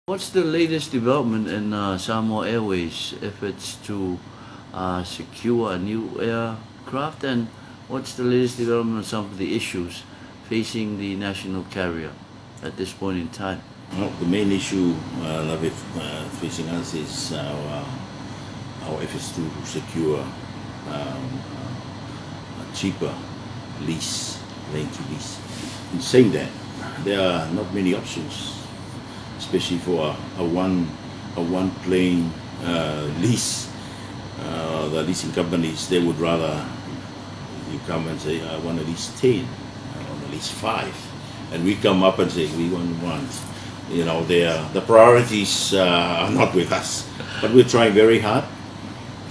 What's the latest development in Samoa Airways efforts to secure a new aircraft, and what's the latest development on some of the issues facing the national carrier at this point in time? Well, the main issue facing us is our efforts to secure a cheaper lease, lane to lease. In saying that, there are not many options, especially for a one plane lease. The leasing companies, they would rather you come and say, I want at least 10, I want at least 5, and we come up and say we want one. The priorities are not with us, but we're trying very hard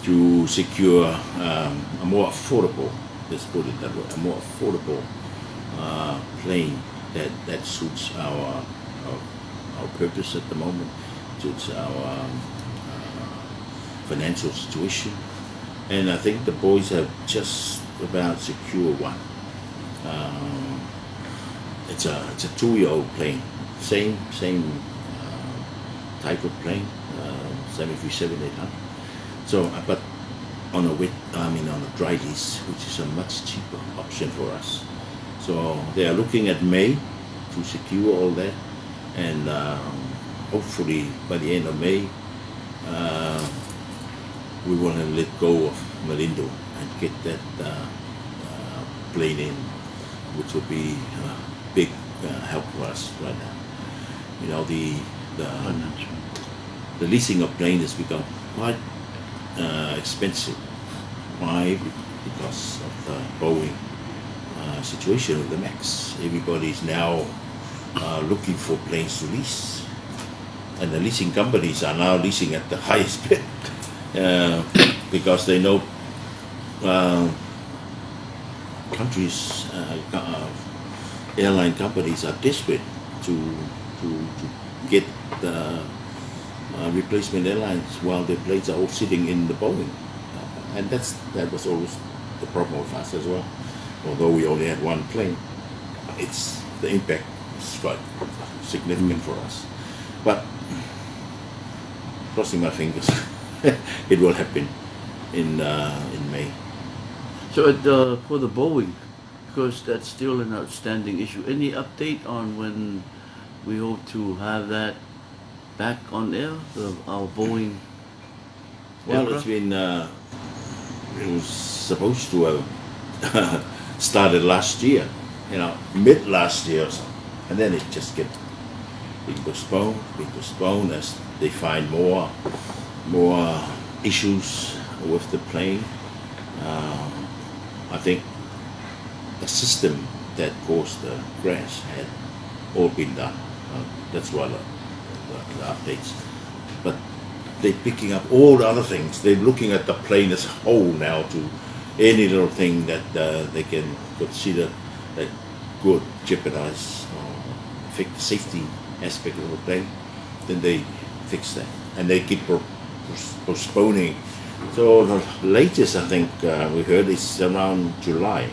to secure a more affordable, let's put it that way, a more affordable plane that suits our purpose at the moment, suits our financial situation, and I think the boys have just about secured one. It's a 2-year-old plane, same type of plane, 737-800. So, but on a dry lease, which is a much cheaper option for us. So they are looking at May to secure all that, and hopefully by the end of May, we want to let go of Malindo and get that plane in, which will be a big help for us right now. The leasing of planes has become quite expensive. Why? Because of the Boeing situation with the MAX. Everybody is now looking for planes to lease, and the leasing companies are now leasing at the highest bid because they know countries, airline companies are desperate to get the replacement airlines while the planes are all sitting in the Boeing, and that was always the problem with us as well. Although we only had one plane, the impact is quite significant for us. But crossing my fingers, it will happen in May. So for the Boeing, because that's still an outstanding issue, any update on when we hope to have that back on air, our Boeing Well, aircraft? it was supposed to have started last year, mid last year or something, and then it just kept being postponed as they find more issues with the plane. I think the system that caused the crash had all been done. That's what the updates. But they're picking up all the other things. They're looking at the plane as a whole now to any little thing that they can consider that could jeopardize or affect the safety aspect of the plane. Then they fix that, and they keep postponing. So the latest I think we heard is around July.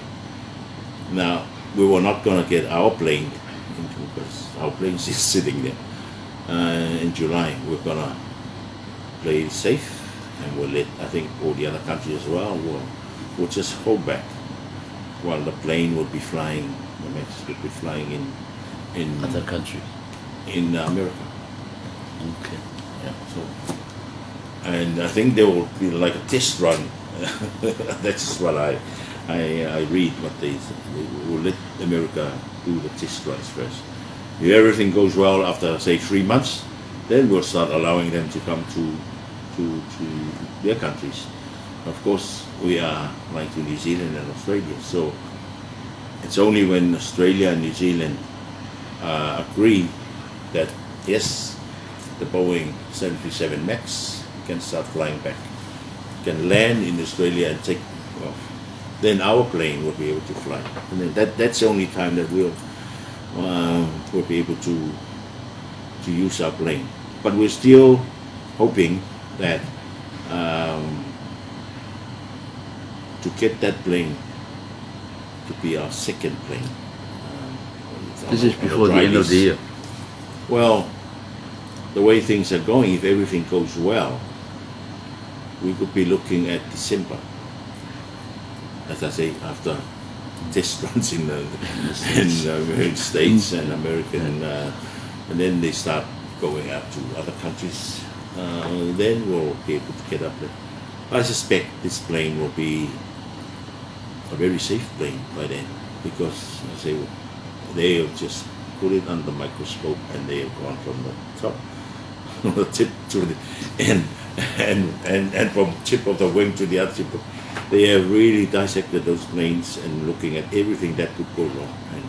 Now we were not going to get our plane because our plane is sitting there. In July we're going to play it safe, and we'll let, I think, all the other countries as well will just hold back while the plane will be flying. The Max will be flying in Other countries. in America. Okay. Yeah. So, and I think there will be like a test run. That's what I read. What they will let America do the test runs first. If everything goes well after say 3 months, then we'll start allowing them to come to their countries. Of course, we are like to New Zealand and Australia, so it's only when Australia and New Zealand agree that yes, the Boeing 737 MAX can start flying back, can land in Australia and take off, then our plane will be able to fly. And then that's the only time that we'll be able to use our plane. But we're still hoping that to get that plane to be our second plane. This is before the end of the year. Well, the way things are going, if everything goes well, we could be looking at December. As I say, after test runs in the American States and American, and then they start going out to other countries. Then we'll be able to get up there. I suspect this plane will be a very safe plane by then, because I say they'll just put it under the microscope and they have gone from the top, the tip to the and from tip of the wing to the other tip. They have really dissected those planes and looking at everything that could go wrong. And